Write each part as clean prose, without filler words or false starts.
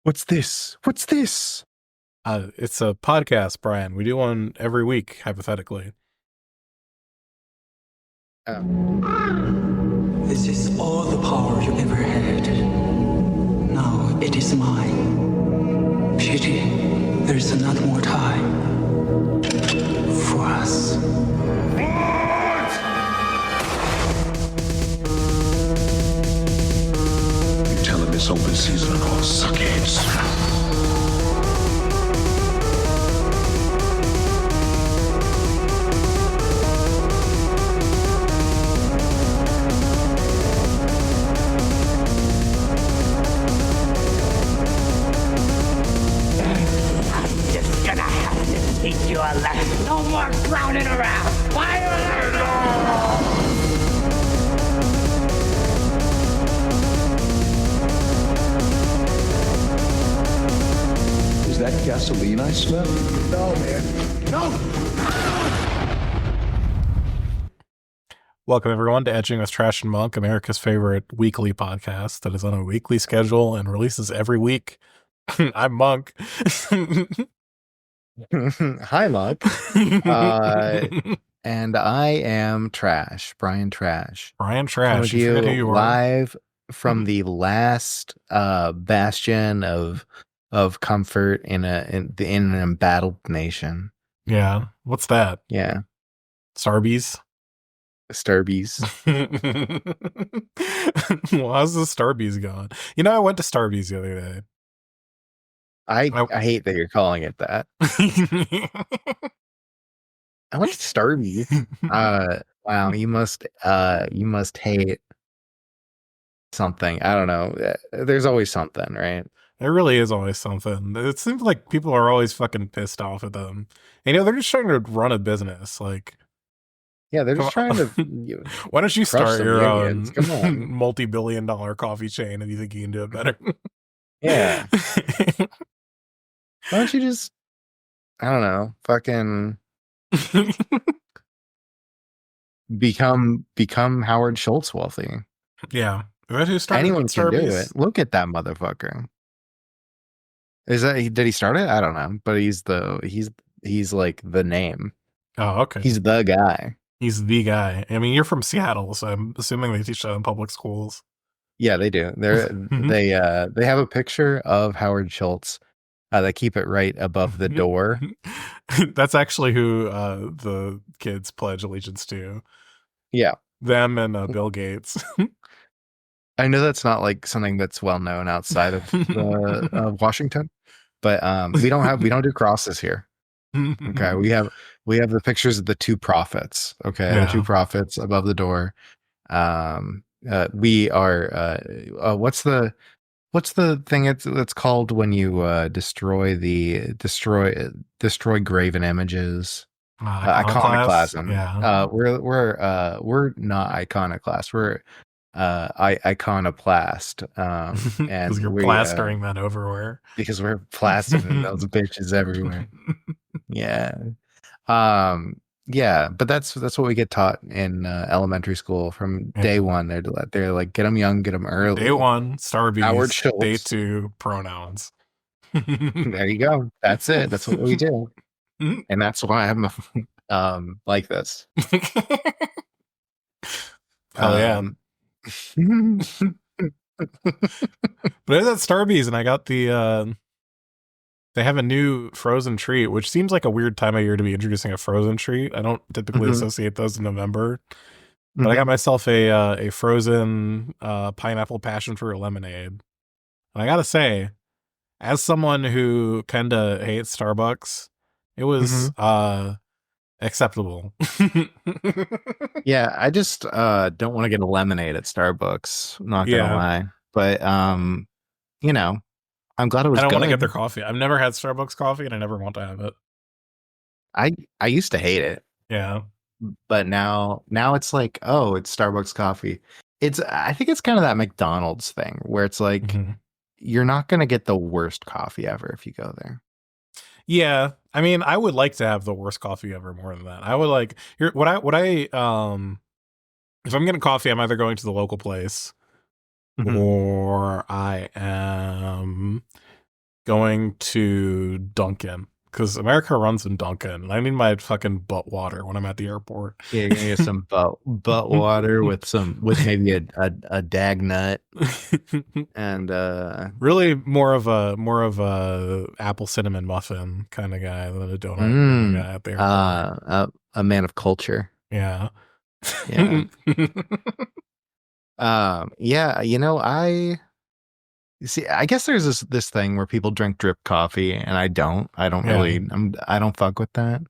What's this? What's this? It's a podcast, Brian. We do one every week, hypothetically. This is all the power you ever had. Now it is mine. Pity, there is not more time for us. You tell him it's open season on all suckheads. Teach you a lesson. No more clowning around. Fire in the Is that gasoline I smell? No, man. No. Welcome, everyone, to Edging with Trash and Monk, America's favorite weekly podcast that is on a weekly schedule and releases every week. I'm Monk. Hi, Monk. And I am Trash, Brian Trash. Brian Coming Trash. to You you forget who you are. live from the last bastion of comfort in an embattled nation. Yeah. What's that? Yeah, Starbies? Sturbies. Well, how's the Starbies going? You know, I went to Starbies the other day. I hate that you're calling it that. I went to Starbies. Wow, you must hate something. I don't know. There's always something, right? There really is always something. It seems like people are always fucking pissed off at them. And, you know, they're just trying to run a business. Like, Yeah, they're just trying to. why don't you Crush start some your unions. own Come on. multi-billion-dollar coffee chain if you think you can do it better? Yeah. Why don't you just, I don't know, fucking become Howard Schultz wealthy? Yeah. That's who started Anyone can do Starbucks. it. Look at that motherfucker. Did he start it? I don't know, but he's like the name. Oh, okay. He's the guy. He's the guy. I mean, you're from Seattle, so I'm assuming they teach that in public schools. Yeah, they do. They have a picture of Howard Schultz. They keep it right above the door. That's actually who the kids pledge allegiance to. Yeah. Them and Bill Gates. I know that's not like something that's well known outside of Washington, but we don't do crosses here. Okay, we have the pictures of the two prophets. Okay, Yeah. the two prophets above the door. We are what's the thing it's called when you destroy graven images? Iconoclasm. Yeah. We're not iconoclast. We're iconoplast. And Because you're plastering that everywhere. because we're plastering those bitches everywhere. Yeah. Yeah, but that's what we get taught in elementary school from day one. They're like, get them young, get them early. Day one, Starbies. Howard Schultz. Day two, pronouns. There you go. That's it. That's what we do. And that's why I'm like this. Hell yeah. But I was at Starbies and I got the they have a new frozen treat, which seems like a weird time of year to be introducing a frozen treat. I don't typically associate those in November. But I got myself a frozen pineapple passion fruit lemonade. And I gotta say, as someone who kinda hates Starbucks, it was acceptable. Yeah, I just don't want to get a lemonade at Starbucks. I'm not gonna lie. But you know, I'm glad it was I don't good. want to get their coffee. I've never had Starbucks coffee and I never want to have it. I used to hate it. Yeah. But now it's like, oh, it's Starbucks coffee. I think it's kind of that McDonald's thing where it's like you're not gonna get the worst coffee ever if you go there. Yeah, I mean, I would like to have the worst coffee ever more than that. I would like what I if I'm getting coffee, I'm either going to the local place or I am going to Dunkin'. Because America runs in Dunkin', and I need my fucking butt water when I'm at the airport. Yeah, you're gonna get some butt water with maybe a dag nut and really more of a apple cinnamon muffin kind of guy than a donut kind of guy at the airport. A man of culture. Yeah. Yeah. Yeah, I guess there's this thing where people drink drip coffee and I don't really, I don't fuck with that.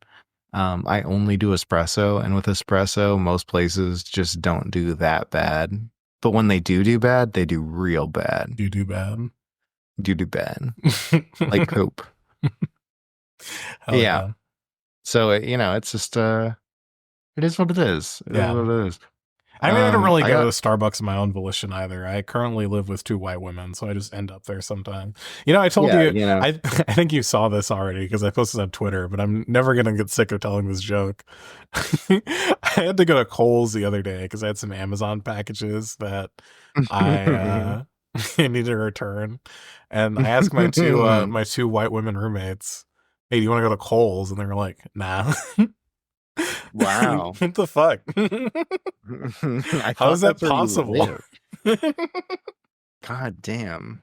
I only do espresso, and with espresso, most places just don't do that bad. But when they do bad, they do real bad. Do bad. Like cope. Yeah. So, it's just, it is what it is. It is what it is. I mean, I don't really go to Starbucks of my own volition either. I currently live with 2 white women, so I just end up there sometimes. I told you, I think you saw this already because I posted on Twitter, but I'm never going to get sick of telling this joke. I had to go to Kohl's the other day because I had some Amazon packages that I needed to return. And I asked my two white women roommates, hey, do you want to go to Kohl's? And they were like, nah. Wow. What the fuck? How is that possible? God damn.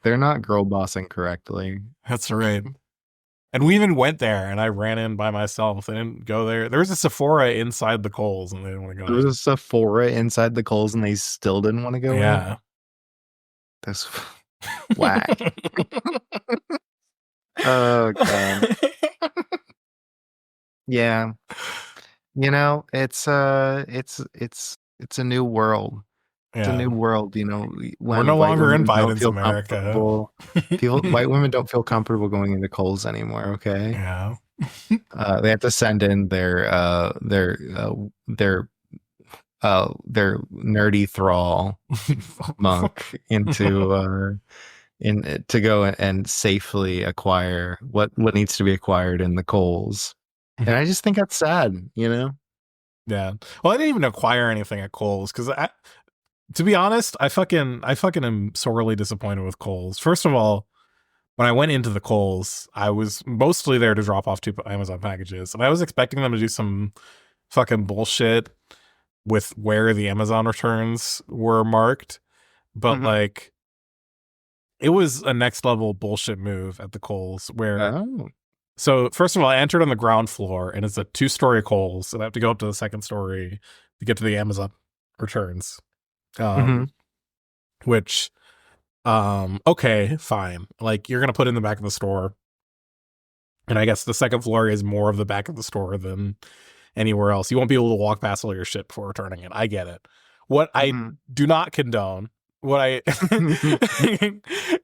They're not girl bossing correctly. That's right. And we even went there, and I ran in by myself. They didn't go there. There was a Sephora inside the Kohl's, and they didn't want to go. There was a Sephora inside the Kohl's, and they still didn't want to go. Yeah. That's whack. Oh god. Yeah. It's a new world. It's a new world, We're no longer in Biden's America. White women don't feel comfortable going into Kohl's anymore, okay? Yeah. They have to send in their nerdy thrall monk to go and safely acquire what needs to be acquired in the Kohl's. And I just think that's sad, Yeah. Well, I didn't even acquire anything at Kohl's because to be honest, I fucking am sorely disappointed with Kohl's. First of all, when I went into the Kohl's, I was mostly there to drop off 2 Amazon packages, and I was expecting them to do some fucking bullshit with where the Amazon returns were marked, but like, it was a next level bullshit move at the Kohl's where. So first of all, I entered on the ground floor, and it's a 2-story Kohl's, and I have to go up to the 2nd story to get to the Amazon returns. Which, okay, fine. Like, you're gonna put in the back of the store, and I guess the 2nd floor is more of the back of the store than anywhere else. You won't be able to walk past all your shit before returning it. I get it. What I do not condone,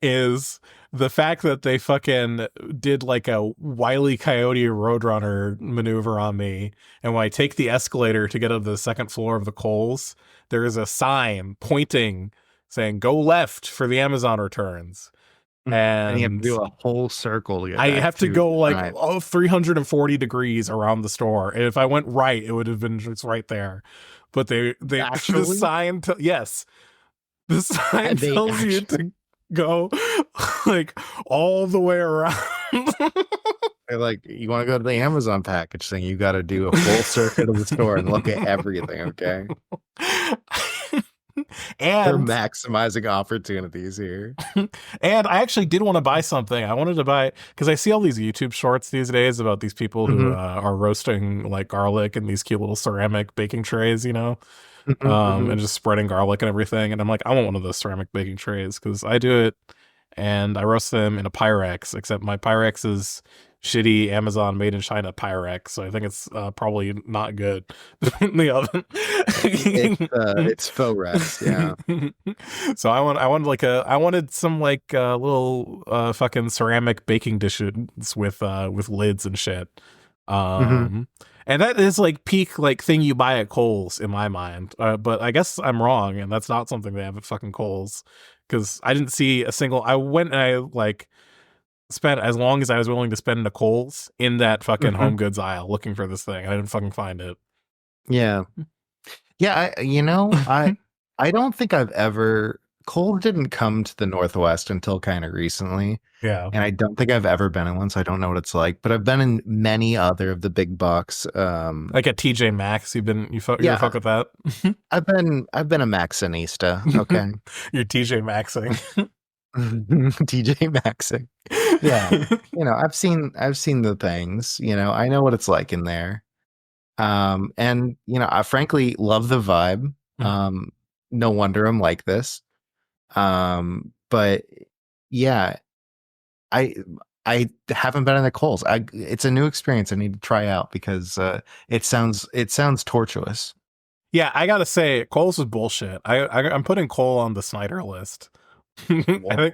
is the fact that they fucking did like a Wile E. Coyote Roadrunner maneuver on me. And when I take the escalator to get up to the 2nd floor of the Kohl's, there is a sign pointing saying, go left for the Amazon returns. And you have to do a whole circle to get I have to go like 340 degrees around the store. And if I went right, it would have been just right there. But they actually? The sign, yes. The sign tells you to go like all the way around. They're like, you want to go to the Amazon package thing, you got to do a full circuit of the store and look at everything, okay? And they're maximizing opportunities here. And I actually did want to buy something. I wanted to buy, because I see all these YouTube shorts these days about these people who are roasting like garlic in these cute little ceramic baking trays, and just spreading garlic and everything. And I'm like, I want one of those ceramic baking trays because I do it and I roast them in a Pyrex, except my Pyrex is shitty Amazon made in China Pyrex. So I think it's probably not good in the oven. It's faux rex, yeah. So I wanted some like little fucking ceramic baking dishes with lids and shit. And that is like peak like thing you buy at Kohl's in my mind. But I guess I'm wrong, and that's not something they have at fucking Kohl's, because I didn't see a single. I went and I like spent as long as I was willing to spend in a Kohl's in that fucking home goods aisle looking for this thing. I didn't fucking find it. Yeah. I don't think I've ever coal didn't come to the Northwest until kind of recently. Yeah. And I don't think I've ever been in one, so I don't know what it's like. But I've been in many other of the big box. Like at TJ Maxx, you Yeah. fuck with that? I've been a Maxxinista. Okay. You're TJ Maxxing. TJ Maxxing. Yeah. I've seen the things, I know what it's like in there. And I frankly love the vibe. No wonder I'm like this. But yeah, I haven't been in the Kohl's. It's a new experience I need to try out because it sounds tortuous. Yeah, I gotta say, Kohl's is bullshit. I'm putting Kohl on the Snyder list. I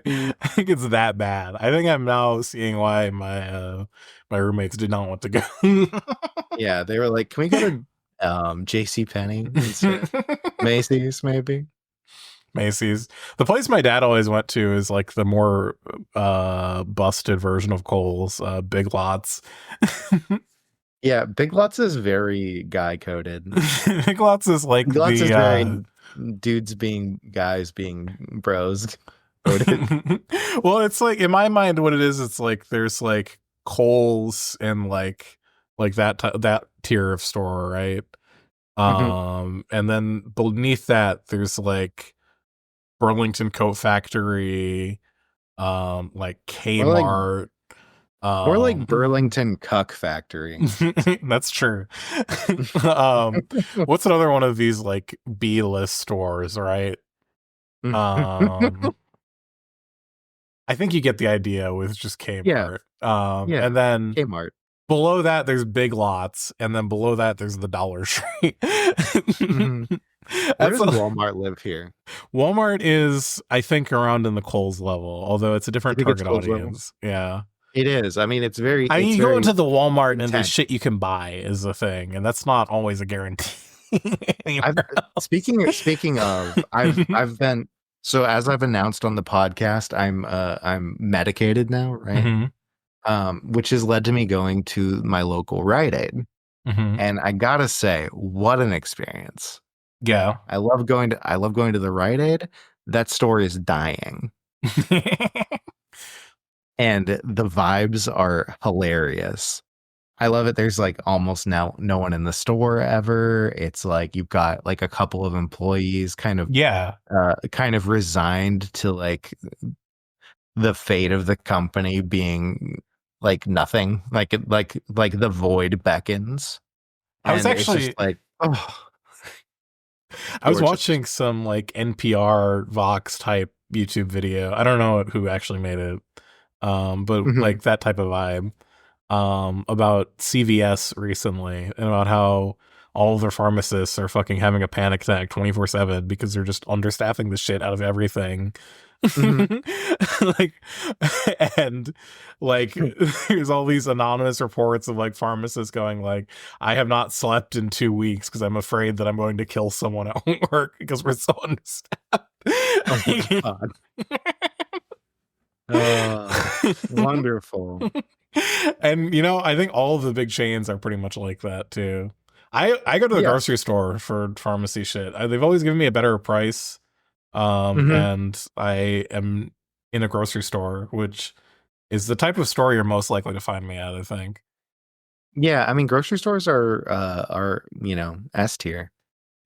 think it's that bad. I think I'm now seeing why my roommates did not want to go. Yeah, they were like, "Can we go to JCPenney instead? Macy's, maybe." Macy's. The place my dad always went to is like the more busted version of Kohl's, Big Lots. Yeah, Big Lots is very guy coded. Big Lots is like Big Lots is very dudes being guys being bros coded. Well, it's like in my mind, what it is, it's like there's like Kohl's and like that tier of store, right? And then beneath that, there's like Burlington Coat Factory, like Kmart. Or like Burlington Cuck Factory. That's true. What's another one of these like B-list stores, right? I think you get the idea with just Kmart. Yeah. And then Kmart. Below that, there's Big Lots, and then below that, there's the Dollar Tree. Where does Walmart live here? Walmart is, I think, around in the Kohl's level, although it's a different target audience. Yeah. It is. I mean, it's very. I mean, you go into the Walmart and the intense. shit you can buy is a thing, and that's not always a guarantee. Speaking of, I've been as I've announced on the podcast, I'm medicated now, right? Mm-hmm. Which has led to me going to my local Rite Aid, and I gotta say, what an experience! Yeah, I love going to the Rite Aid. That store is dying. And the vibes are hilarious. I love it. There's like almost no one in the store ever. It's like you've got like a couple of employees kind of resigned to like the fate of the company being like nothing, like the void beckons. I was actually like, oh, I was watching some like NPR Vox type YouTube video. I don't know who actually made it. But like that type of vibe, about CVS recently and about how all of their pharmacists are fucking having a panic attack 24/7 because they're just understaffing the shit out of everything. There's all these anonymous reports of like pharmacists going like, I have not slept in 2 weeks because I'm afraid that I'm going to kill someone at work because we're so understaffed. Oh my God. Wonderful. And I think all of the big chains are pretty much like that too. I go to the grocery store for pharmacy shit. They've always given me a better price. And I am in a grocery store, which is the type of store you're most likely to find me at, I think. Yeah, I mean grocery stores are S tier.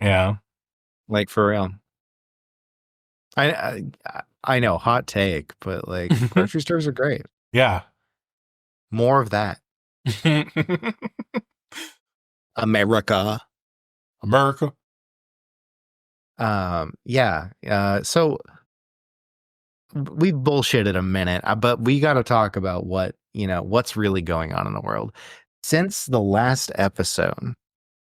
Yeah. Like for real. I know, hot take, but like grocery stores are great. Yeah. More of that. America. Yeah. So we bullshitted a minute, but we got to talk about what's really going on in the world. Since the last episode,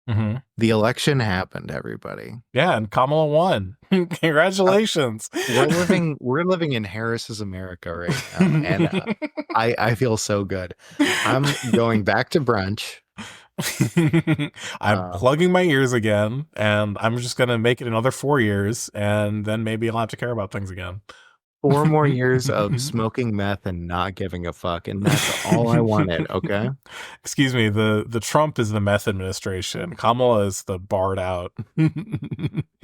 the election happened, everybody. Yeah, and Kamala won. Congratulations. We're living in Harris's America right now, and I feel so good. I'm going back to brunch. I'm plugging my ears again, and I'm just gonna make it another 4 years, and then maybe I'll have to care about things again. 4 more years of smoking meth and not giving a fuck, and that's all I wanted. Okay. Excuse me. The Trump is the meth administration. Kamala is the barred out. Yeah,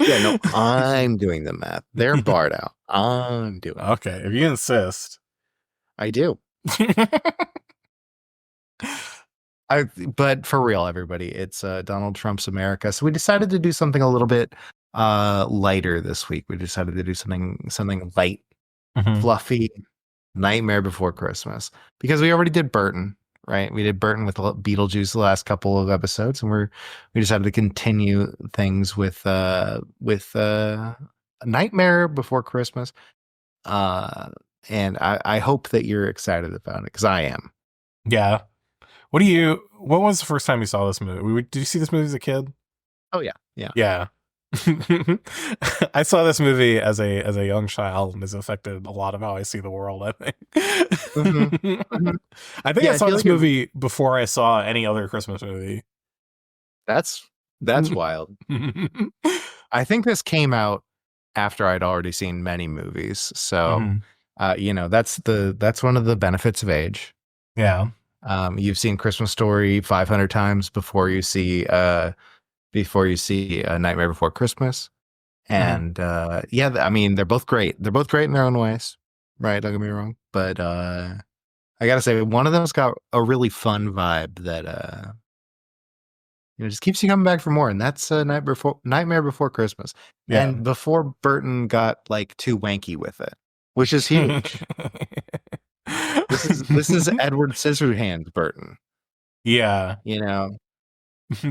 no, I'm doing the meth. They're barred out. I'm doing. Okay, if you insist. I do. But for real, everybody, it's Donald Trump's America. So we decided to do something a little bit lighter this week. We decided to do something light, fluffy, Nightmare Before Christmas, because we already did Burton, right? We did Burton with Beetlejuice the last couple of episodes, and we decided to continue things with Nightmare Before Christmas. And I hope that you're excited about it, because I am. Yeah. What was the first time you saw this movie? Did you see this movie as a kid? Oh yeah. Yeah. Yeah. I saw this movie as a young child, and has affected a lot of how I see the world, I think. I think I saw this movie before I saw any other Christmas movie. That's wild. I think this came out after I'd already seen many movies. So that's one of the benefits of age. Yeah. You've seen Christmas Story 500 times before you see Nightmare Before Christmas. And I mean, they're both great. They're both great in their own ways, right? Don't get me wrong. But I gotta say, one of them's got a really fun vibe that just keeps you coming back for more. And that's Nightmare Before Christmas. Yeah. And before Burton got like too wanky with it, which is huge. This is Edward Scissorhands Burton. Yeah.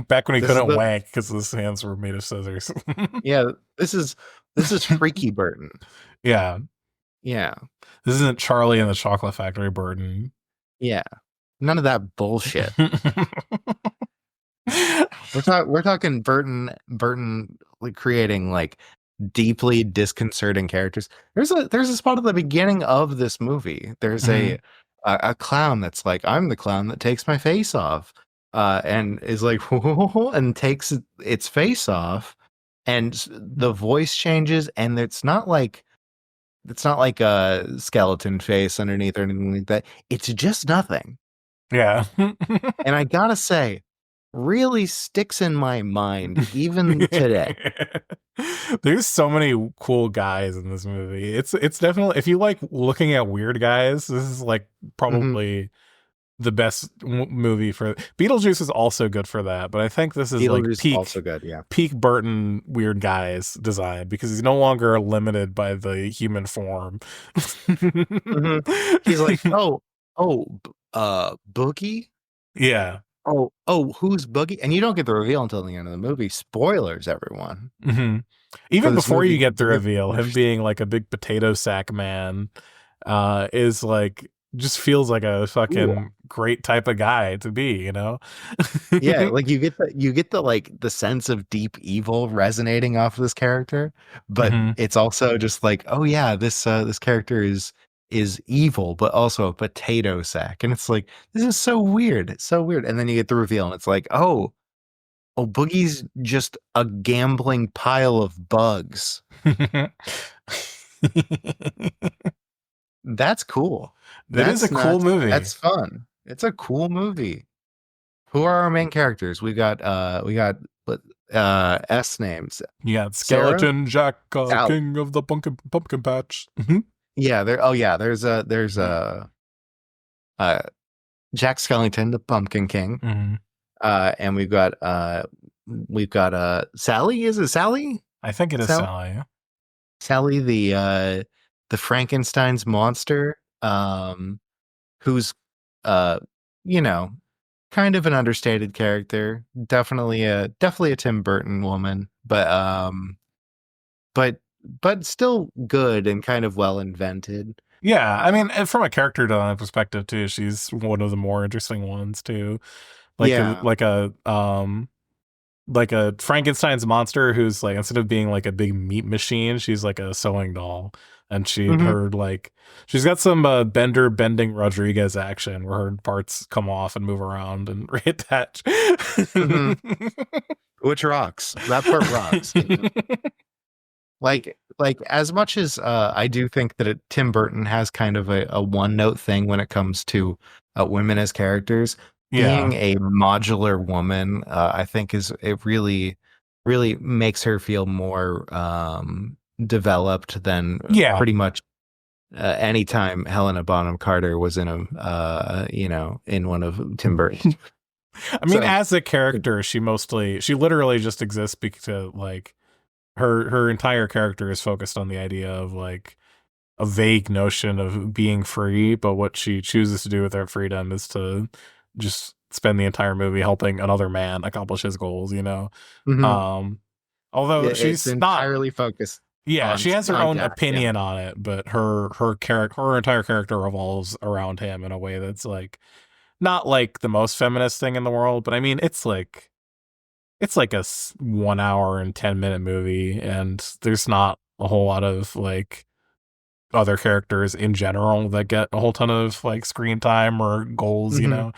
Back when he couldn't wank because his hands were made of scissors. Yeah, this is freaky Burton. Yeah. Yeah. This isn't Charlie and the Chocolate Factory Burton. Yeah. None of that bullshit. We're talking Burton like creating like deeply disconcerting characters. There's a spot at the beginning of this movie. There's a clown that's like, I'm the clown that takes my face off, and is like, and takes its face off, and the voice changes, and it's not like a skeleton face underneath or anything like that. It's just nothing. Yeah. And I gotta say, really sticks in my mind even today. There's so many cool guys in this movie. It's definitely, if you like looking at weird guys, this is like probably the best movie for Beetlejuice is also good for that, but I think this is like peak, also good, yeah. Peak Burton weird guys design, because he's no longer limited by the human form. He's like, Boogie? Yeah. Oh, who's Boogie? And you don't get the reveal until the end of the movie. Spoilers, everyone. Even before you get the reveal, him being like a big potato sack man is like, just feels like a fucking great type of guy to be, Yeah, like you get the like the sense of deep evil resonating off of this character, but it's also just like, oh yeah, this character is evil, but also a potato sack. And it's like, this is so weird. It's so weird. And then you get the reveal, and it's like, oh, Boogie's just a gambling pile of bugs. That's cool. That is a cool movie. That's fun. It's a cool movie. Who are our main characters? We got S names. You got Skeleton Jack, King of the Pumpkin Patch. Yeah, there's Jack Skellington, the Pumpkin King. And we've got Sally. Is it Sally? I think it is Sally. Sally, the Frankenstein's monster, who's kind of an understated character. Definitely a Tim Burton woman, but still good and kind of well invented. Yeah, I mean, from a character design perspective too, she's one of the more interesting ones too. Like a Frankenstein's monster who's like, instead of being like a big meat machine, she's like a sewing doll, and she's got some bending Rodriguez action where her parts come off and move around and reattach. Which rocks. That part rocks. like as much as I do think that Tim Burton has kind of a one note thing when it comes to women as characters, Yeah. being a modular woman, I think it really makes her feel more developed than Yeah. pretty much anytime Helena Bonham Carter was in in one of Tim Burton's. I mean, So- as a character, she literally just exists because like her entire character is focused on the idea of like a vague notion of being free, but what she chooses to do with her freedom is to just spend the entire movie helping another man accomplish his goals, you know. Mhm. Although It's she's not entirely focused. yeah, she has her on own Jack, yeah. opinion on it, but her entire character revolves around him in a way that's like not like the most feminist thing in the world, but I mean it's like a 1 hour and 10-minute movie, and there's not a whole lot of like other characters in general that get a whole ton of like screen time or goals, you know.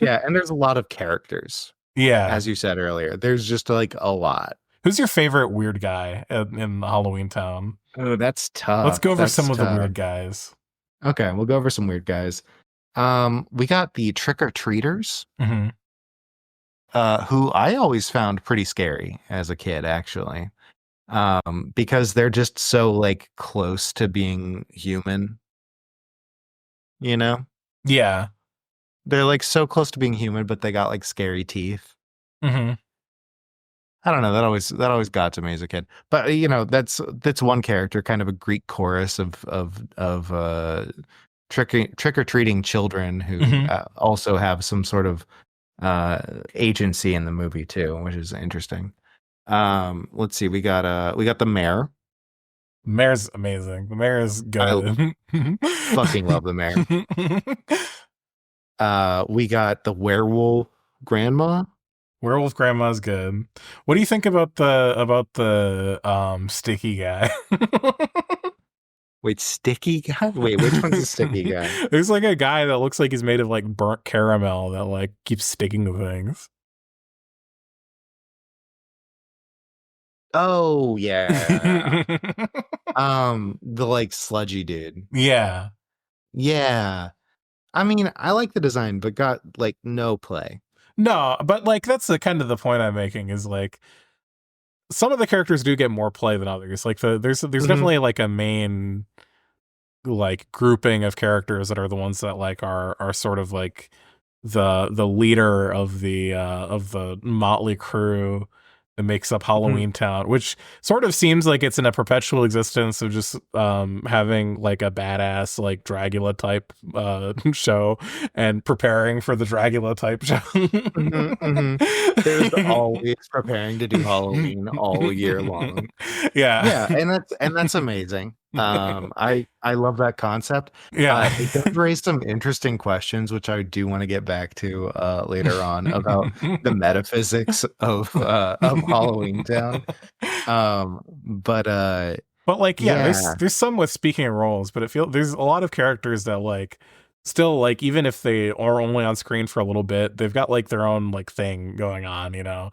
Yeah, and there's a lot of characters, Yeah. as you said earlier. There's just like a lot. Who's your favorite weird guy in Halloween Town? Oh, that's tough. Let's go over That's some of the tough. weird guys. Okay, we'll go over some weird guys. We got the trick-or-treaters, Mm-hmm. who I always found pretty scary as a kid, actually. Because they're just so like close to being human. You know? Yeah. They're like so close to being human, but they got like scary teeth. Mm-hmm. I don't know. That always got to me as a kid. But that's one character, kind of a Greek chorus of trick-or-treating children who Mhm. also have some sort of agency in the movie too, which is interesting. Let's see. We got the mayor. Mayor's amazing. The mayor is good. Fucking love the mayor. We got the werewolf grandma. Werewolf Grandma's good. What do you think about the sticky guy? Wait, sticky guy? Wait, which one's the sticky guy? There's like a guy that looks like he's made of like burnt caramel that like keeps sticking to things. Oh yeah. The like sludgy dude. Yeah. Yeah. I mean, I like the design, but got like no play. No, but like that's the kind of the point I'm making is like some of the characters do get more play than others. Like there's definitely like a main like grouping of characters that are the ones that like are sort of like the leader of the motley crew that makes up Halloween Town, which sort of seems like it's in a perpetual existence of just having like a badass like Dracula type show and preparing for the Dracula type show. There's always preparing to do Halloween all year long. Yeah. Yeah, and that's amazing. I love that concept. Yeah. It does raise some interesting questions, which I do want to get back to later on about the metaphysics of Halloween Town. But like yeah. there's some with speaking roles, but there's a lot of characters that like still like even if they are only on screen for a little bit, they've got like their own like thing going on, you know.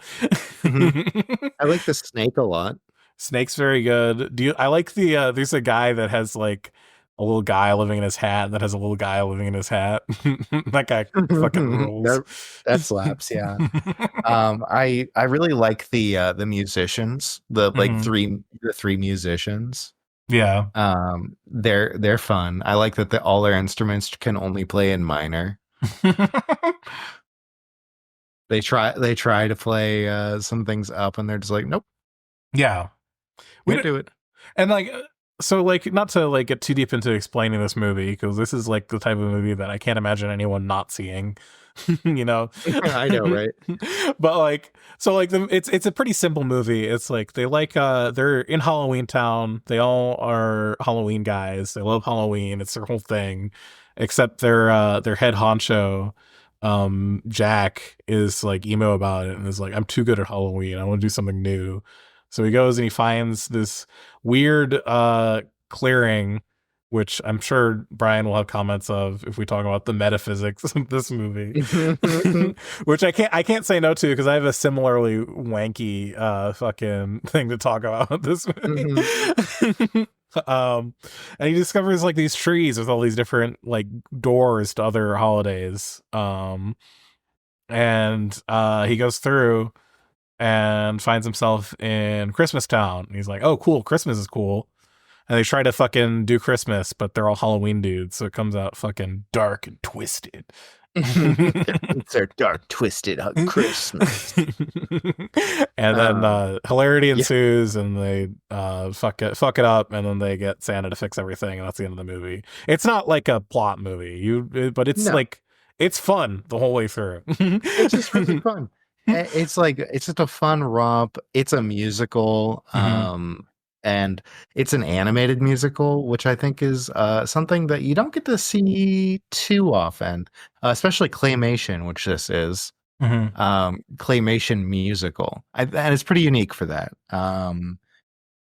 I like the snake a lot. Snake's very good. I like the there's a guy that has like a little guy living in his hat that has a little guy living in his hat. That guy fucking rules. That slaps, yeah. I really like the musicians, the like three musicians. Yeah. They're fun. I like that all their instruments can only play in minor. They try to play some things up and they're just like, nope. Yeah. We don't do it. And like so like not to like get too deep into explaining this movie because this is like the type of movie that I can't imagine anyone not seeing. You know. I know, right? But like so like it's a pretty simple movie. It's like they like they're in Halloween Town. They all are Halloween guys. They love Halloween. It's their whole thing. Except their head honcho Jack is like emo about it and is like, I'm too good at Halloween. I want to do something new. So he goes and he finds this weird clearing which I'm sure Brian will have comments of if we talk about the metaphysics of this movie, which I can't say no to because I have a similarly wanky fucking thing to talk about with this movie. And he discovers like these trees with all these different like doors to other holidays. And he goes through and finds himself in Christmas Town. And he's like, oh, cool, Christmas is cool. And they try to fucking do Christmas, but they're all Halloween dudes, so it comes out fucking dark and twisted. It's their dark, twisted Christmas. And then hilarity ensues, and they fuck it up, and then they get Santa to fix everything, and that's the end of the movie. It's not like a plot movie, but it's like it's fun the whole way through. It's just really fun. It's like it's just a fun romp. It's a musical. And it's an animated musical, which I think is something that you don't get to see too often, especially claymation, which this is. Claymation musical. And it's pretty unique for that.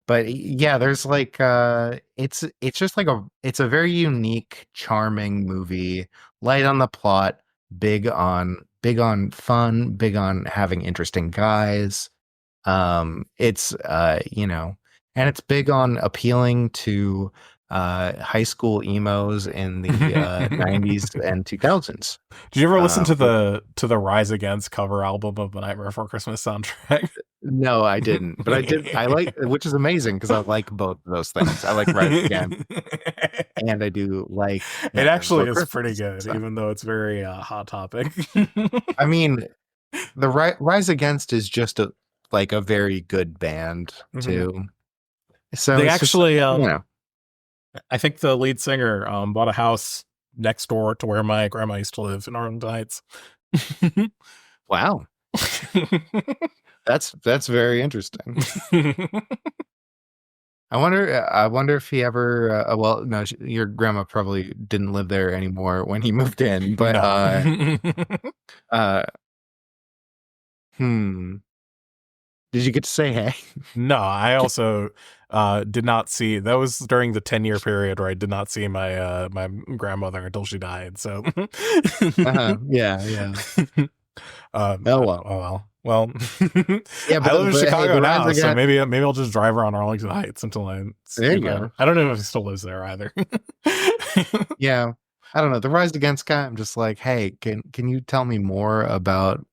But yeah, there's like it's just like it's a very unique, charming movie, light on the plot, big on fun, big on having interesting guys. It's and it's big on appealing to high school emos in the 90s and 2000s. Did you ever listen to the Rise Against cover album of the Nightmare Before Christmas soundtrack? No, I didn't, but I did. I like, which is amazing because I like both of those things. I like Rise Against, and I do like. It actually is pretty good, even though it's very hot topic. I mean, the Rise Against is just a very good band too. So they actually, I think the lead singer bought a house next door to where my grandma used to live in Arlington Heights. Wow, that's very interesting. I wonder if he ever. Well, no, your grandma probably didn't live there anymore when he moved in, but Did you get to say hey? No, I also did not see. That was during the 10-year period where I did not see my my grandmother until she died. So, yeah. Oh well. Well, yeah, but I live in Chicago now, so maybe I'll just drive around Arlington Heights until I. There you go. I don't know if he still lives there either. Yeah, I don't know. The Rise Against guy. I'm just like, hey, can you tell me more about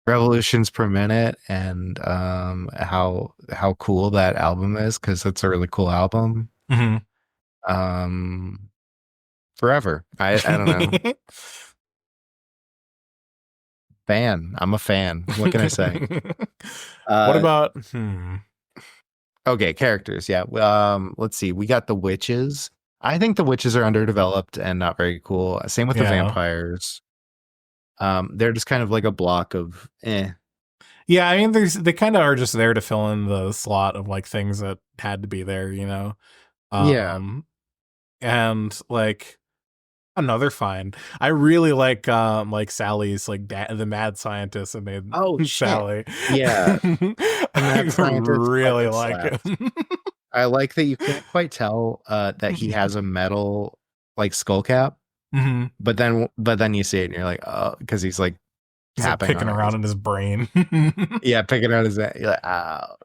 revolutions per minute and how cool that album is, because it's a really cool album. Forever. I don't know. Fan. I'm a fan. What can I say? What about okay, characters. Yeah. Let's see. We got the witches. I think the witches are underdeveloped and not very cool. Same with the vampires. They're just kind of like a block of Yeah, I mean, they kind of are just there to fill in the slot of like things that had to be there, you know. And like, I don't know, they're fine. I really like Sally's like the mad scientist, and they Sally. Yeah, I really like him. I like that you can't quite tell that he has a metal like skull cap. But then you see it and you're like, oh, because he's like picking around in his brain. Yeah, picking around his. You're like, oh,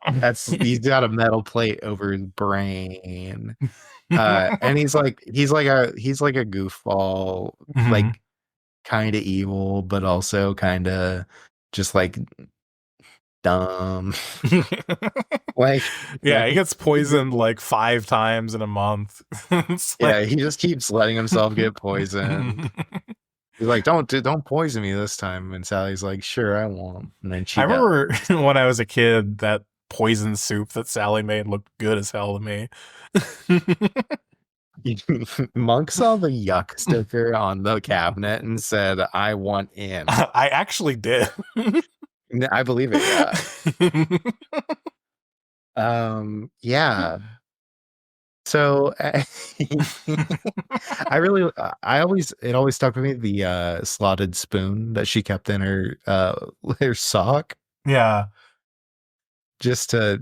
he's got a metal plate over his brain, and he's like a goofball, like kind of evil, but also kind of just like dumb. Like, yeah, he gets poisoned like 5 times in a month. Yeah, he just keeps letting himself get poisoned. He's like, don't poison me this time. And Sally's like, sure, I won't. And then I remember when I was a kid, that poison soup that Sally made looked good as hell to me. Monk saw the yuck sticker on the cabinet and said, I want in. I actually did. I believe it. Yeah. Yeah. So it always stuck with me, the slotted spoon that she kept in her sock. Yeah. Just why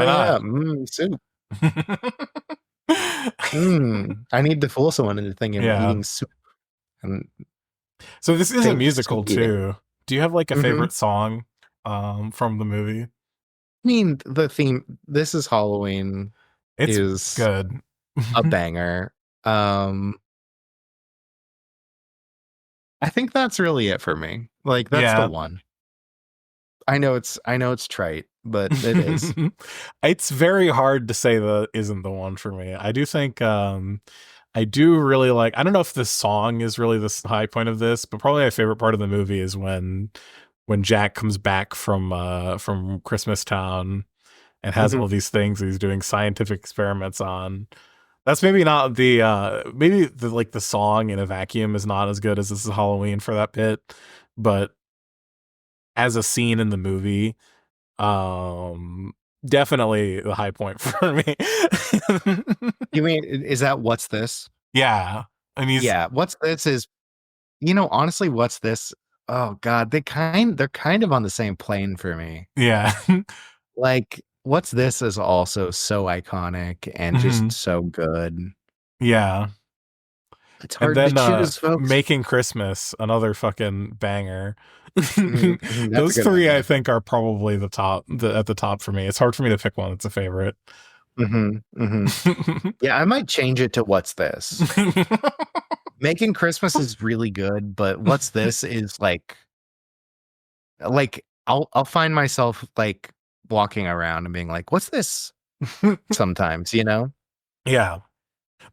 not? Soup. I need to fool someone into thinking I'm eating soup. And so this is a think musical soup eating. too. Do you have like a Mhm. favorite song from the movie? I mean, the theme, This Is Halloween, It's is good. a banger. I think that's really it for me. Like, that's the Yeah. one. I know it's trite, but it is. It's very hard to say that isn't the one for me. I do think I do really like, I don't know if the song is really the high point of this, but probably my favorite part of the movie is when Jack comes back from Christmas Town and has all these things he's doing scientific experiments on. That's maybe not the maybe the like the song in a vacuum is not as good as This Is Halloween for that bit, but as a scene in the movie, definitely the high point for me. You mean, is that What's This? Yeah. And Yeah, What's This is, honestly, What's This? Oh God, they're kind of on the same plane for me. yeah. Like, What's This is also so iconic and just so good. Yeah. It's And hard then to choose, folks. Making Christmas, another fucking banger. That's Those a good three one, I think are probably at the top for me. It's hard for me to pick one that's a favorite. Yeah, I might change it to What's This? Making Christmas is really good, but What's This is like I'll find myself like walking around and being like, what's this? Sometimes, Yeah.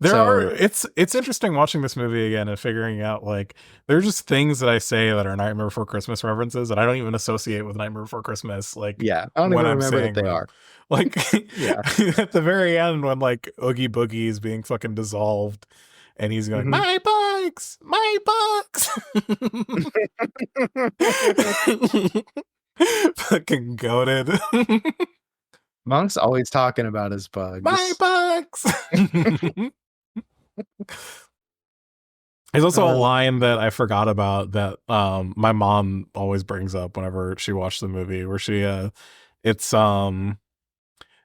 It's interesting watching this movie again and figuring out like there are just things that I say that are Nightmare Before Christmas references that I don't even associate with Nightmare Before Christmas. Like, yeah, I don't when even I'm remember saying that they them. are. Like, yeah, at the very end when like Oogie Boogie is being fucking dissolved and he's going, my bugs, fucking goated. Monk's always talking about his bugs. My bugs. There's also a line that I forgot about that my mom always brings up whenever she watched the movie, where it's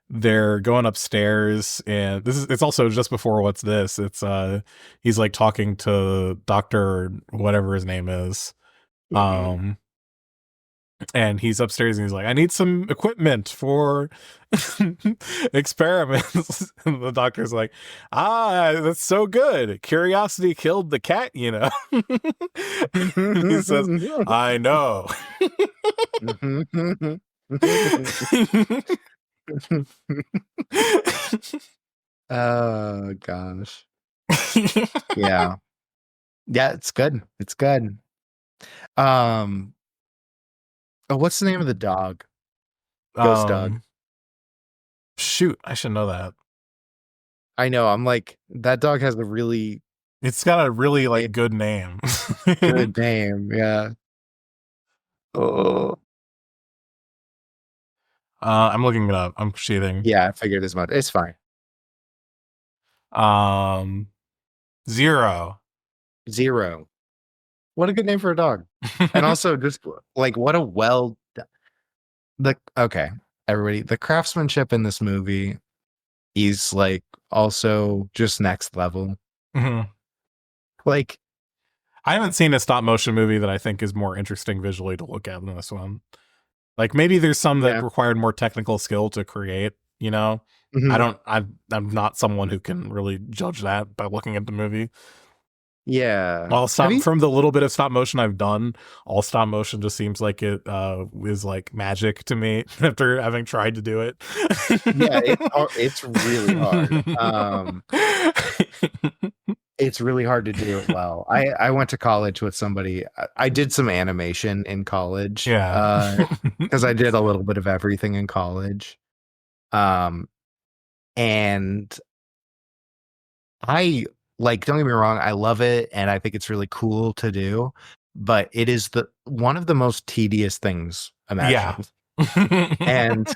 they're going upstairs and it's also just before What's This? It's he's like talking to Dr. whatever his name is. And he's upstairs and he's like, I need some equipment for experiments. And the doctor's like, that's so good. Curiosity killed the cat, He says, I know. Oh gosh. Yeah. Yeah, it's good. It's good. What's the name of the dog? Ghost dog. Shoot, I should know that. I know. I'm like, that dog has a really. It's got a really like good name. Good name, yeah. Oh. I'm looking it up. I'm cheating. Yeah, I figured as much. It's fine. Zero. What a good name for a dog. And also just like what a okay, everybody, the craftsmanship in this movie is like also just next level. Like, I haven't seen a stop motion movie that I think is more interesting visually to look at than this one. Like maybe there's some that required more technical skill to create, I'm not someone who can really judge that by looking at the movie. Yeah. From the little bit of stop motion I've done, all stop motion just seems like it is like magic to me after having tried to do it. Yeah, it's really hard. It's really hard to do it well. I went to college with somebody. I did some animation in college. Yeah. Because I did a little bit of everything in college. And I don't get me wrong, I love it and I think it's really cool to do, but it is one of the most tedious things imaginable. Yeah. And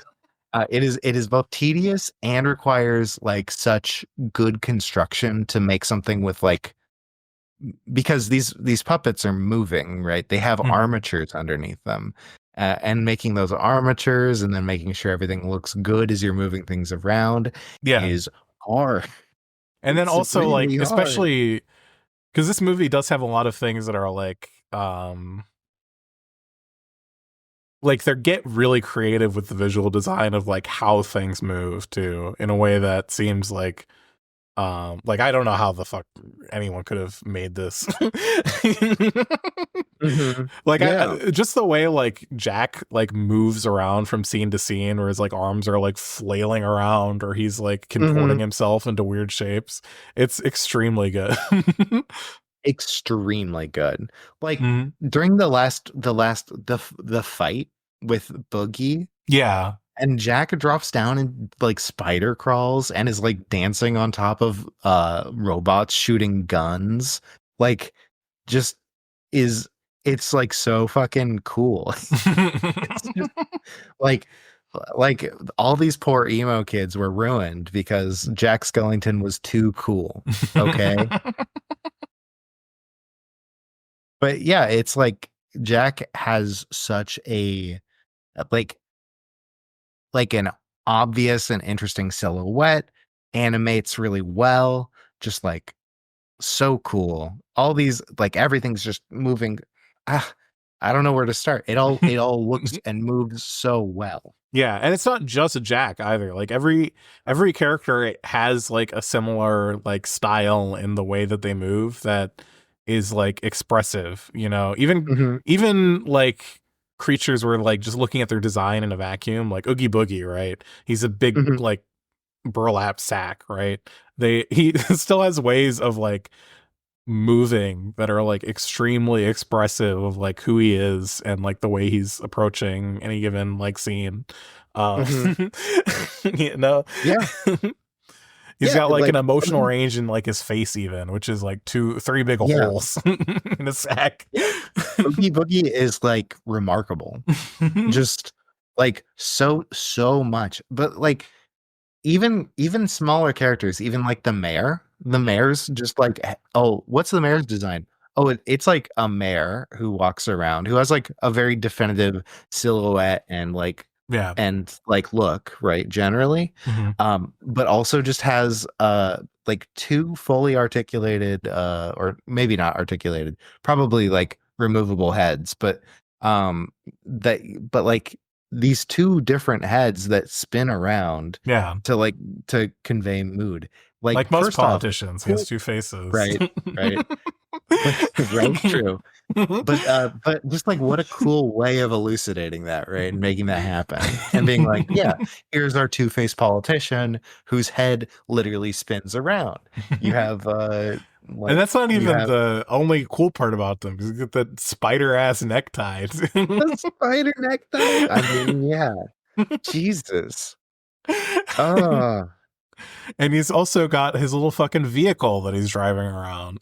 it is both tedious and requires like such good construction to make something with because these puppets are moving, right? They have armatures underneath them. And making those armatures and then making sure everything looks good as you're moving things around is hard. And then It's also like really hard. especially because this movie does have a lot of things that are like they get really creative with the visual design of like how things move too, in a way that seems like I don't know how the fuck anyone could have made this. Like Yeah. just the way like Jack like moves around from scene to scene, where his like arms are like flailing around, or he's like contorting himself into weird shapes. It's extremely good. Extremely good. Like Mhm. during the fight with Boogie, Yeah. and Jack drops down and like spider crawls and is like dancing on top of robots shooting guns. Like just is it's like so fucking cool. It's just like all these poor emo kids were ruined because Jack Skellington was too cool. Okay. But yeah, it's like Jack has such a like an obvious and interesting silhouette, animates really well, just like so cool. All these like everything's just moving. Ah, I don't know where to start. It all looks and moves so well. Yeah, and it's not just Jack either. Like every character has like a similar like style in the way that they move that is like expressive, you know. Even like creatures were like just looking at their design in a vacuum, like Oogie Boogie, right? He's a big like burlap sack, right? He still has ways of like moving that are like extremely expressive of like who he is and like the way he's approaching any given like scene. You know, Yeah. he's got like an like emotional range in like his face, even, which is like 3 big holes in a sack. Oogie Boogie is like remarkable. Just like so much. But like even smaller characters, even like the mayor. The mayor's just like, oh, what's the mayor's design? Oh, it's like a mayor who walks around who has like a very definitive silhouette and like Yeah. look, right, generally. But also just has like two fully articulated or maybe not articulated, probably like removable heads, but like these two different heads that spin around Yeah. to convey mood. Like most first off, politicians, he has two faces. right. Right, true. But just like what a cool way of elucidating that, right? And making that happen. And being like, yeah, here's our two-faced politician whose head literally spins around. You have and that's not even the only cool part about them, because you get that spider ass necktie. The spider necktie. I mean, yeah. Jesus. Oh. And he's also got his little fucking vehicle that he's driving around.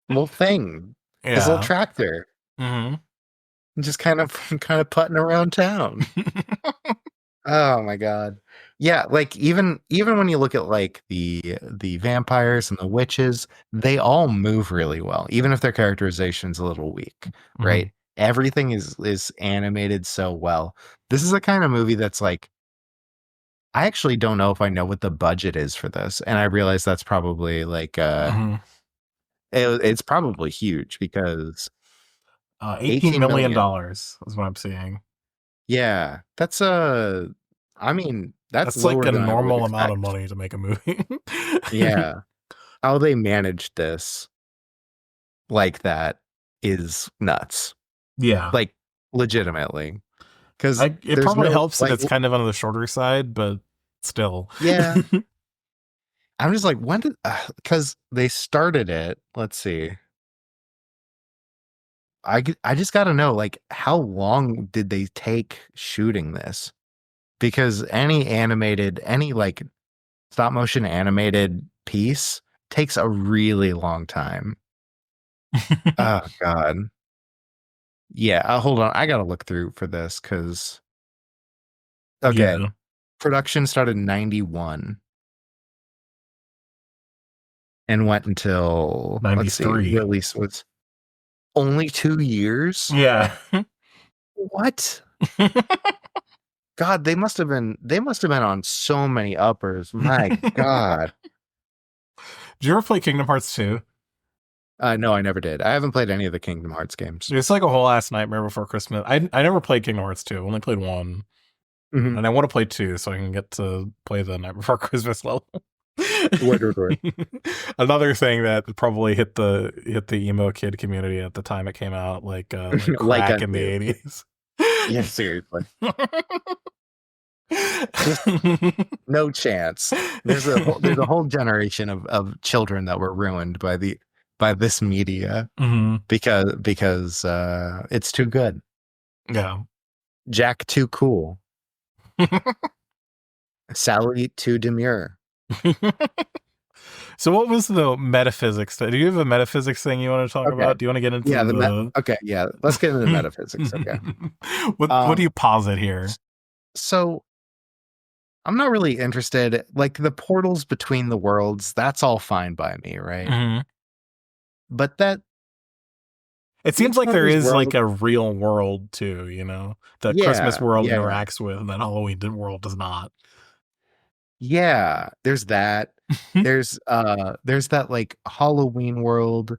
Little thing. Yeah. His little tractor. Just kind of putting around town. Oh my god. Yeah, like even when you look at like the vampires and the witches, they all move really well, even if their characterization's a little weak, right? Everything is animated so well. This is a kind of movie that's like, I actually don't know if I know what the budget is for this, and I realize that's probably like it's probably huge because $18 million is what I'm seeing. Yeah, that's I mean, that's like lower a than I would normal amount of expect. money to make a movie. Yeah. How they managed this like that is nuts. Yeah. Like legitimately. Because it probably helps that it's kind of on the shorter side, but still. Yeah. I'm just like, when did, because they started it, let's see. I just got to know, like, how long did they take shooting this? Because any like stop motion animated piece takes a really long time. Oh god. Yeah, hold on. I gotta look through for this because okay. Yeah. Production started in 91 and went until 93. Release was only 2 years. Yeah. What? God, they must have been on so many uppers. My God. Did you ever play Kingdom Hearts 2? No, I never did. I haven't played any of the Kingdom Hearts games. It's like a whole ass Nightmare Before Christmas. I never played Kingdom Hearts 2. I only played 1. Mhm. And I want to play 2 so I can get to play the Night Before Christmas level. Word. Another thing that probably hit the emo kid community at the time it came out, like Like crack I in the do. 80s. Yeah, seriously. No chance. There's a whole generation of children that were ruined by this media because it's too good. Yeah. Jack too cool. Sally too demure. So what was the metaphysics? Do you have a metaphysics thing you want to talk about? Do you want to get into okay, yeah. Let's get into the metaphysics. Okay. What do you posit here? So I'm not really interested. Like the portals between the worlds, that's all fine by me, right? But that it seems like there is world, like a real world too, you know, that Christmas world interacts with, and that Halloween world does not. Yeah, there's that. There's that like Halloween world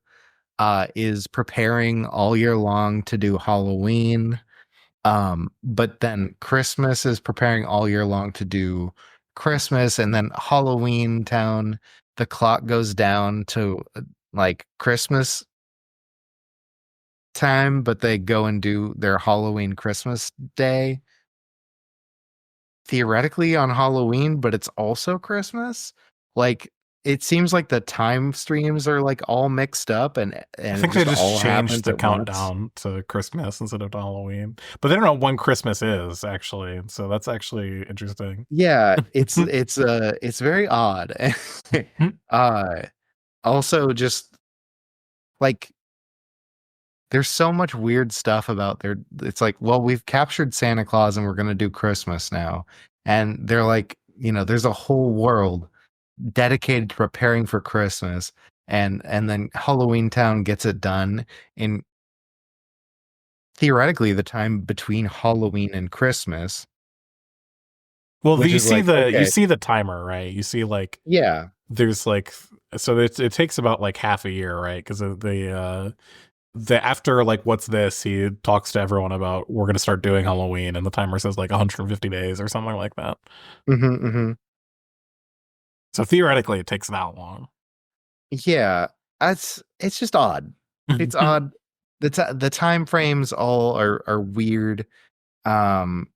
is preparing all year long to do Halloween. But then Christmas is preparing all year long to do Christmas, and then Halloween Town, the clock goes down to like Christmas time, but they go and do their Halloween Christmas day theoretically on Halloween, but it's also Christmas. Like it seems like the time streams are like all mixed up, and I think they just changed the countdown to Christmas instead of Halloween, but they don't know when Christmas is actually, so that's actually interesting. Yeah, it's very odd. Also just like there's so much weird stuff about it's like, well, we've captured Santa Claus and we're going to do Christmas now. And they're like, you know, there's a whole world dedicated to preparing for Christmas. And then Halloween Town gets it done in theoretically the time between Halloween and Christmas. Well, you see you see the timer, right? You see like, yeah, there's like, so it takes about like half a year, right? Because the after like what's this, he talks to everyone about we're going to start doing Halloween, and the timer says like 150 days or something like that. So theoretically it takes that long. Yeah, it's just odd. It's odd. The time frames all are weird. Are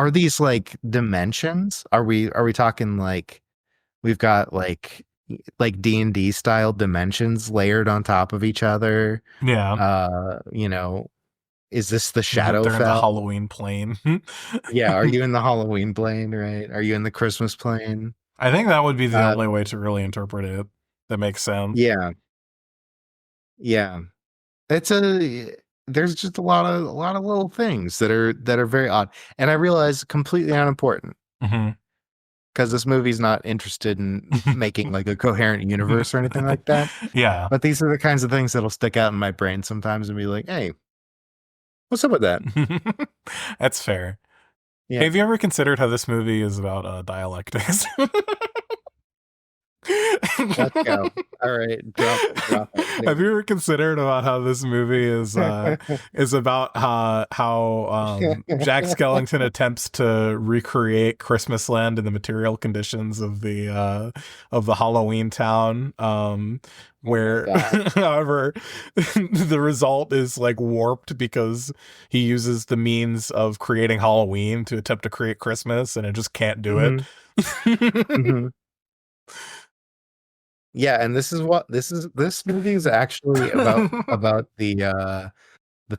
these like dimensions? Are we talking like we've got like D&D style dimensions layered on top of each other? Yeah. You know, is this the Shadowfell? They're in the Halloween plane. Yeah, are you in the Halloween plane, right? Are you in the Christmas plane? I think that would be the only way to really interpret it. That makes sense. Yeah. Yeah. There's just a lot of little things that are very odd. And I realize completely unimportant. Because this movie's not interested in making like a coherent universe or anything like that. Yeah. But these are the kinds of things that'll stick out in my brain sometimes and be like, hey, what's up with that? That's fair. Yeah. Hey, have you ever considered how this movie is about dialectics? Let's go. All right, drop it. Have you ever considered about how this movie is about how Jack Skellington attempts to recreate Christmas Land in the material conditions of the Halloween Town, where however the result is like warped because he uses the means of creating Halloween to attempt to create Christmas, and it just can't do it. Yeah, and this movie is actually about the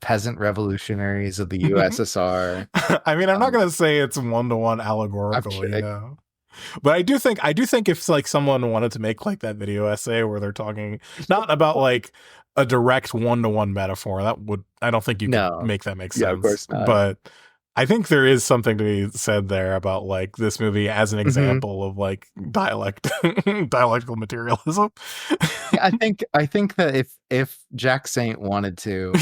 peasant revolutionaries of the USSR. I mean, I'm not gonna say it's one-to-one allegorical, you know. But I do think if like someone wanted to make like that video essay where they're talking not about like a direct one-to-one metaphor, I don't think you could make that make sense. Yeah, of course not. But I think there is something to be said there about like this movie as an example of like dialectical materialism. Yeah, I think that if Jack Saint wanted to,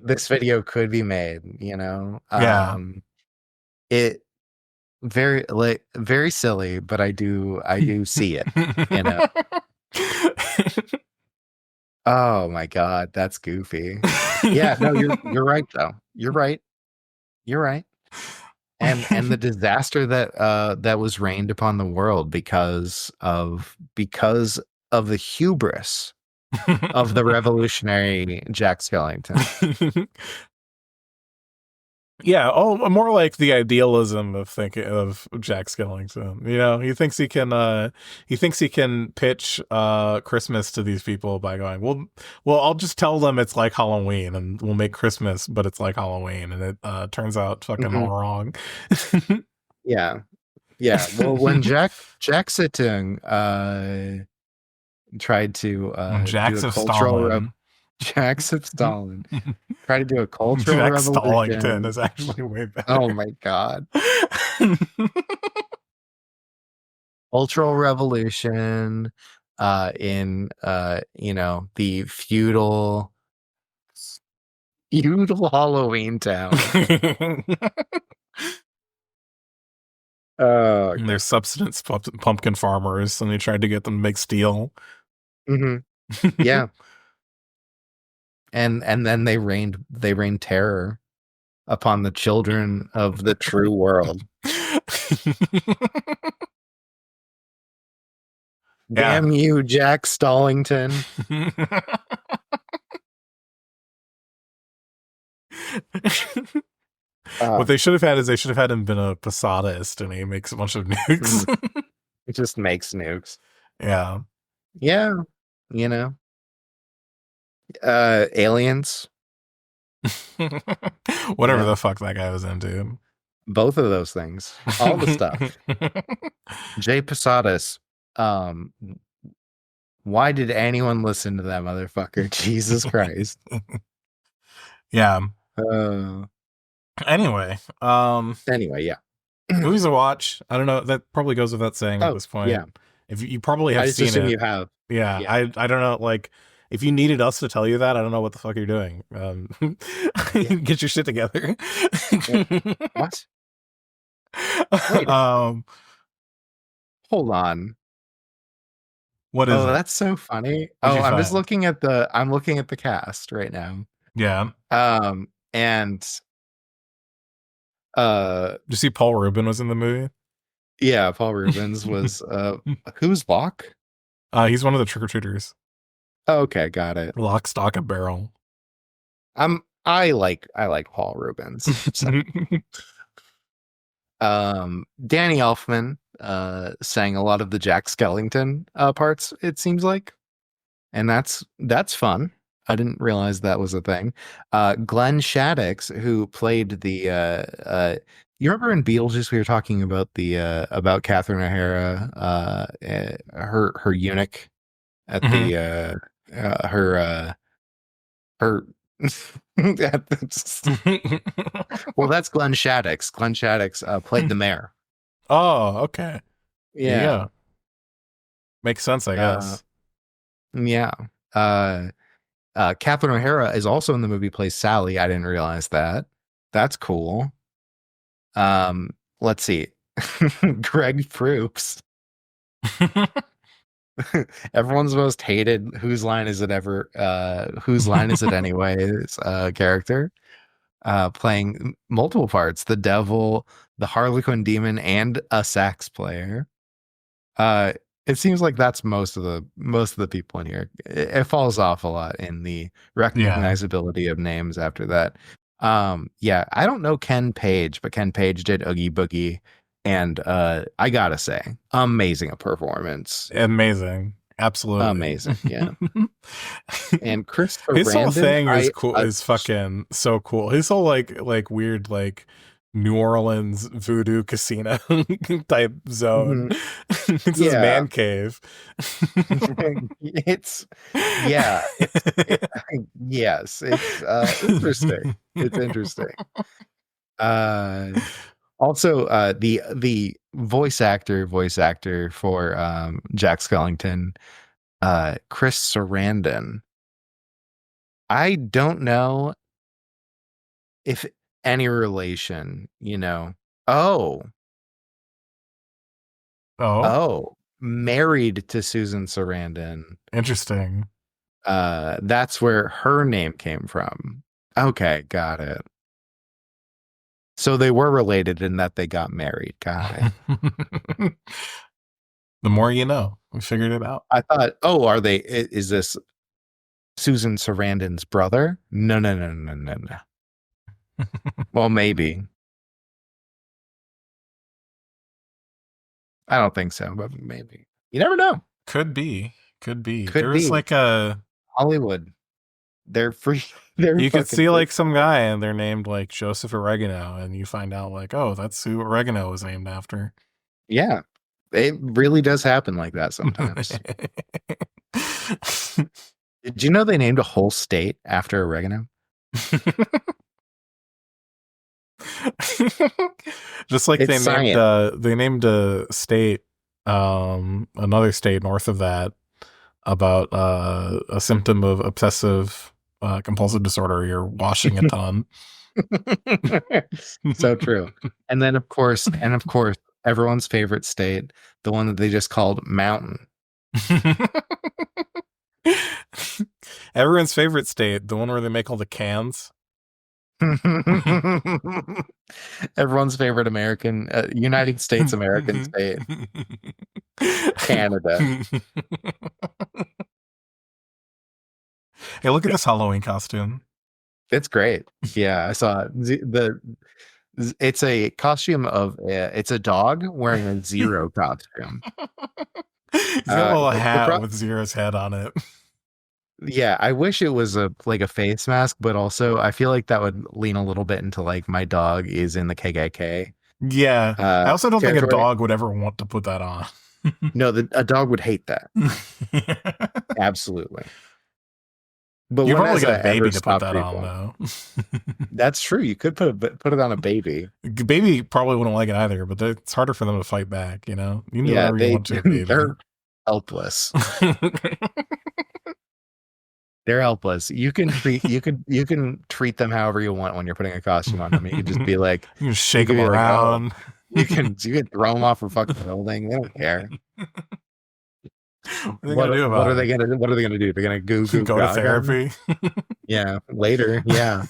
this video could be made, you know. Yeah. very silly, but I do see it, you know. Oh my god, that's goofy. Yeah, no, you're right though. You're right. You're right. And the disaster that was rained upon the world because of the hubris of the revolutionary Jack Skellington. Yeah, more like the idealism of thinking of Jack Skellington. You know, he thinks he can pitch Christmas to these people by going, well, I'll just tell them it's like Halloween, and we'll make Christmas, but it's like Halloween, and it turns out fucking all wrong. Yeah, yeah. Well, when Jack Sitting tried to Jacks do a of cultural Stalin. Jacks of Stalin tried to do a cultural Jack revolution. Stallington is actually way better. Oh my god. Cultural revolution in the feudal Halloween town. They're subsistence pumpkin farmers, and they tried to get them to make steel. Yeah. And then they rained terror upon the children of the true world. Damn you, Jack Stallington. What they should have had is they should have had him been a Posadist, and he makes a bunch of nukes. It just makes nukes. Yeah. Yeah. You know. Aliens. Whatever the fuck that guy was into. Both of those things. All the stuff. Jay Posadas. Why did anyone listen to that motherfucker? Jesus Christ. Yeah. Anyway, yeah. Movies to watch. I don't know. That probably goes without saying at this point. Yeah. If you probably have seen it. You have. Yeah. I don't know. Like, if you needed us to tell you that, I don't know what the fuck you're doing. Get your shit together. What? Wait. Hold on. What is it? That's so funny. I'm just looking at the cast right now. Yeah. And did you see Paul Rubin was in the movie? Yeah, Paul Rubens was who's Locke? He's one of the trick-or-treaters. Okay, got it. Lock, stock, and barrel. I like Paul Rubens. So. Danny Elfman sang a lot of the Jack Skellington parts, it seems like, and that's fun. I didn't realize that was a thing. Glenn Shaddix, who played the you remember in Beetlejuice we were talking about the about Catherine O'Hara, her eunuch at the her well, that's Glenn Shaddix. Glenn Shaddix played the mayor. Oh, okay. Yeah. Makes sense, I guess. Yeah. Catherine O'Hara is also in the movie, plays Sally. I didn't realize that. That's cool. Let's see. Greg Proops. Everyone's most hated whose line is it anyway character, playing multiple parts, the devil, the Harlequin demon, and a sax player. It seems like that's most of the people in here. It falls off a lot in the recognizability of names after that. I don't know Ken Page, but Ken Page did Oogie Boogie. And I gotta say, amazing performance. Amazing. Absolutely. Amazing. Yeah. And Chris his whole thing is cool. Is fucking so cool. His whole like weird like New Orleans voodoo casino type zone. Mm-hmm. It's his man cave. Yes. It's interesting. It's interesting. Also, the voice actor for Jack Skellington, Chris Sarandon. I don't know if any relation, Oh, Oh, married to Susan Sarandon. Interesting. That's where her name came from. Okay, got it. So they were related in that they got married. Got it. The more you know. We figured it out. I thought, oh, are they? Is this Susan Sarandon's brother? No. Well, maybe. I don't think so, but maybe. You never know. Could be. Could there was be. like a Hollywood. They're free. You could see like some guy and they're named like Joseph Oregano, and you find out like, oh, that's who Oregano was named after. Yeah. It really does happen like that sometimes. Did you know they named a whole state after oregano? Just like It's they named a state, another state north of that, about a symptom of obsessive compulsive disorder. You're washing a ton. So true. And then of course, everyone's favorite state, the one that they just called Mountain. Everyone's favorite state, the one where they make all the cans. Everyone's favorite American, United States American state, Canada. Hey, look at this Halloween costume. It's great. Yeah, I saw it. It's a costume of it's a dog wearing a Zero costume. He's got a little hat with Zero's head on it. Yeah, I wish it was a face mask, but also I feel like that would lean a little bit into like my dog is in the KKK. Yeah, I also don't think a dog would ever want to put that on. No, a dog would hate that. Absolutely. But you probably get a baby to put that on, though. That's true. You could put it on a baby. Baby probably wouldn't like it either, but it's harder for them to fight back. You know, you yeah, whatever you want to, baby. They're helpless. They're helpless. You can treat them however you want when you're putting a costume on them. You can just be like, you can shake them around. Like, oh, you can throw them off a fucking building. They don't care. What are they gonna do? What are they gonna do? They're gonna go to therapy. Yeah, later. Yeah.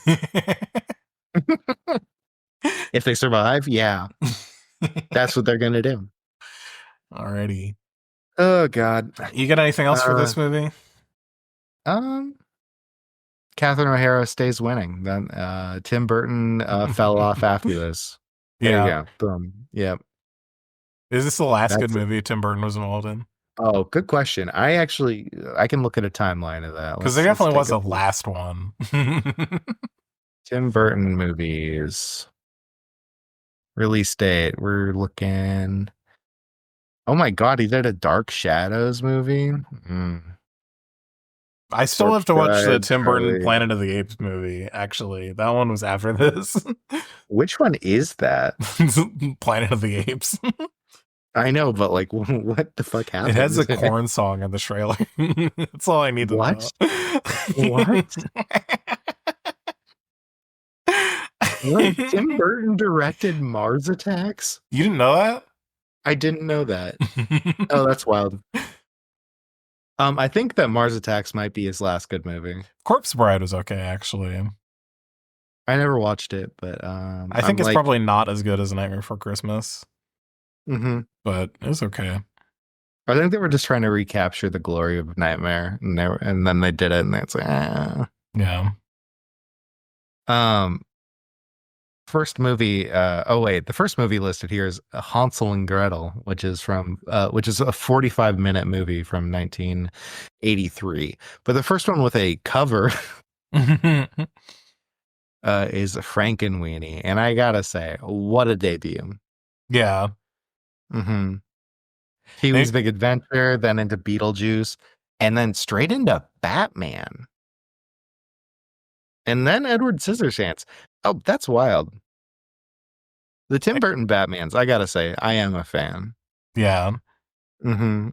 If they survive, yeah, that's what they're gonna do. Alrighty. Oh God. You got anything else for this movie? Catherine O'Hara stays winning. Then Tim Burton fell off after this. There you go. Boom. Yep. Is this the last good movie Tim Burton was involved in? Oh, good question. I can look at a timeline of that. Because there definitely was a last one. Tim Burton movies. Release date. We're looking. Oh my God, he did a Dark Shadows movie. I still have to watch the Tim Burton Planet of the Apes movie, actually. That one was after this. Which one is that? Planet of the Apes. I know, but like, what the fuck happened? It has a corn song in the trailer. That's all I need to know. What? What? Tim Burton directed Mars Attacks? You didn't know that? I didn't know that. Oh, that's wild. I think that Mars Attacks might be his last good movie. Corpse Bride was okay, actually. I never watched it, but I think it's probably not as good as Nightmare Before Christmas. Mm-hmm. But it was okay. I think they were just trying to recapture the glory of Nightmare, and then they did it, and it's like, yeah. First movie. The first movie listed here is Hansel and Gretel, which is a 45-minute movie from 1983. But the first one with a cover is Frankenweenie, and I gotta say, what a debut! Yeah. Mm-hmm. Pee-wee's Big Adventure, then into Beetlejuice, and then straight into Batman. And then Edward Scissorhands. Oh, that's wild. The Tim Burton Batmans, I gotta say, I am a fan. Yeah. Mm-hmm.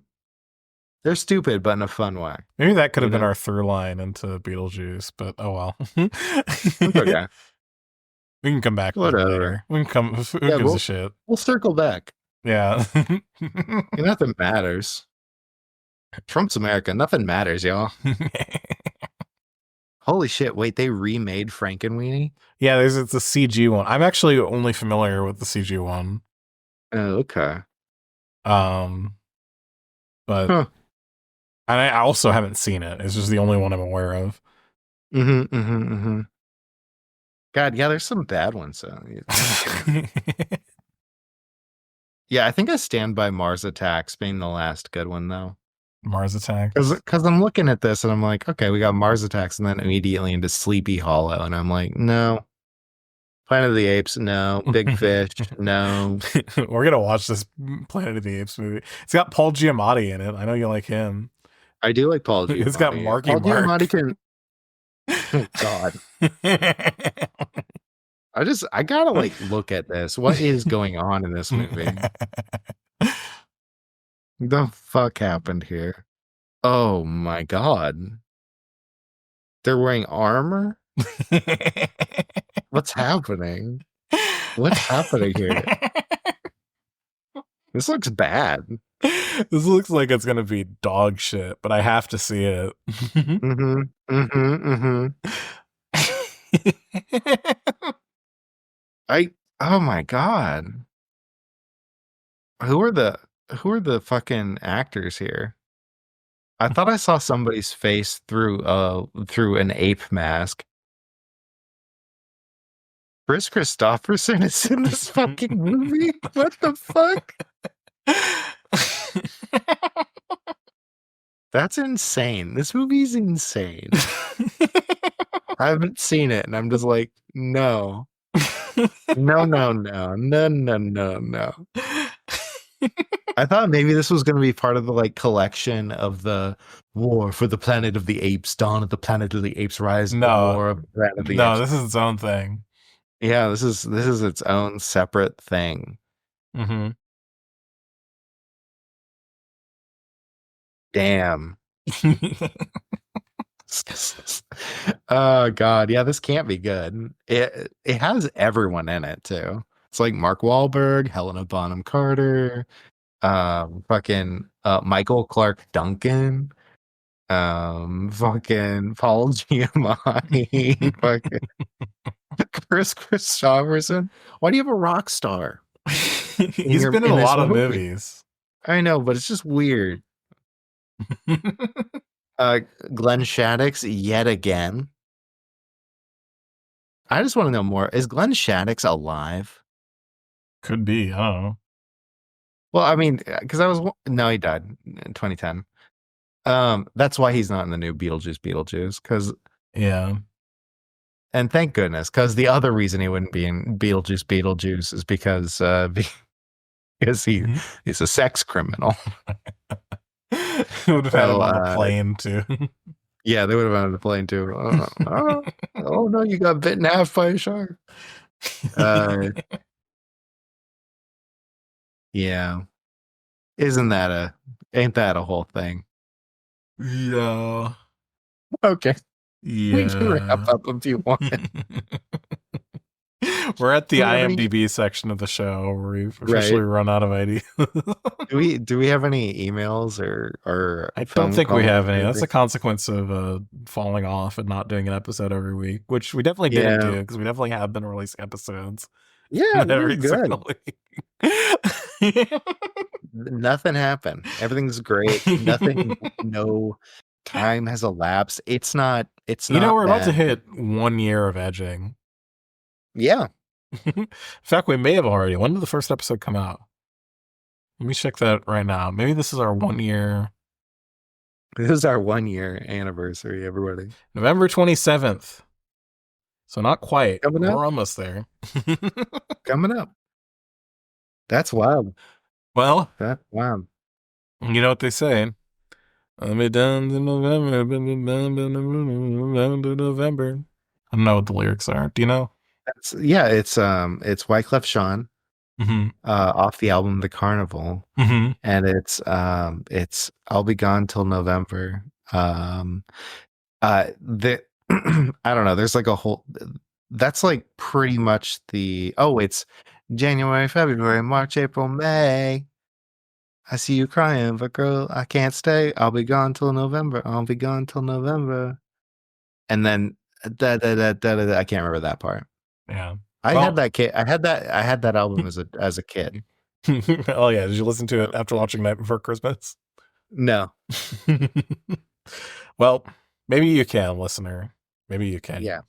They're stupid, but in a fun way. Maybe that could have been our through line into Beetlejuice, but oh well. It's okay. We can come back later. We can come. Who gives a shit? We'll circle back. Yeah. Nothing matters. Trump's America. Nothing matters, y'all. Holy shit! Wait, they remade Frankenweenie? Yeah, it's a CG one. I'm actually only familiar with the CG one. Oh, okay. But Huh. and I also haven't seen it. It's just the only one I'm aware of. God, yeah, there's some bad ones. Yeah, I think I stand by Mars Attacks being the last good one, though. Mars Attacks. Because I'm looking at this and I'm like, okay, we got Mars Attacks, and then immediately into Sleepy Hollow, and I'm like, no. Planet of the Apes, no. Big Fish, no. We're gonna watch this Planet of the Apes movie. It's got Paul Giamatti in it. I know you like him. I do like Paul Giamatti. It's got Marky Paul Mark. Giamatti can. Oh God. I gotta like look at this. What is going on in this movie? The fuck happened here? Oh my God. They're wearing armor? What's happening? What's happening here? This looks bad. This looks like it's gonna be dog shit, but I have to see it. Oh my God. Who are the fucking actors here? I thought I saw somebody's face through an ape mask. Chris Christopherson is in this fucking movie? What the fuck? That's insane. This movie's insane. I haven't seen it, and I'm just like, no. No. I thought maybe this was going to be part of the like collection of the War for the Planet of the Apes, Dawn of the Planet of the Apes, Rise of the War of the Planet of the Apes. This is its own thing. Yeah, this is its own separate thing. Damn. Oh God, yeah, this can't be good. It has everyone in it too. It's like Mark Wahlberg, Helena Bonham Carter, fucking Michael Clark Duncan, fucking Paul Giamatti, fucking Chris Christopherson. Why do you have a rock star? He's been in a lot of movies. I know, but it's just weird. Glenn Shaddix yet again. I just want to know more. Is Glenn Shaddix alive? Could be. I don't know. Well, I mean, because he died in 2010. That's why he's not in the new Beetlejuice. Because and thank goodness, because the other reason he wouldn't be in Beetlejuice is because he's a sex criminal. Would have had him on a plane too. Yeah, they would have been on the plane too. Oh no, you got bitten in half by a shark. Yeah. Ain't that a whole thing? Yeah. Okay. Yeah. We can wrap up if you want. We're at the IMDb section of the show where we've officially run out of ideas. Do we have any emails or I don't think we have any. That's a consequence of falling off and not doing an episode every week, which we definitely didn't do because we definitely have been releasing episodes. Yeah, very good. Nothing happened. Everything's great. Nothing. No time has elapsed. It's not. We're about to hit 1 year of edging. Yeah. In fact, we may have already. When did the first episode come out? Let me check that right now. Maybe this is our 1 year. This is our 1 year anniversary, everybody. November 27th. So not quite. Coming up. We're almost there. Coming up. That's wild. Well, that's wild. You know what they say. I'll be done in November. November. I don't know what the lyrics are. Do you know? It's Wyclef Jean off the album The Carnival, and it's I'll be gone till November. I don't know. There's like a whole. That's like pretty much it's January, February, March, April, May. I see you crying, but girl, I can't stay. I'll be gone till November. I'll be gone till November. And then I can't remember that part. Yeah. I had that album as a kid. Oh yeah, did you listen to it after watching Night Before Christmas? No. Well, maybe you can, listener. Maybe you can. Yeah.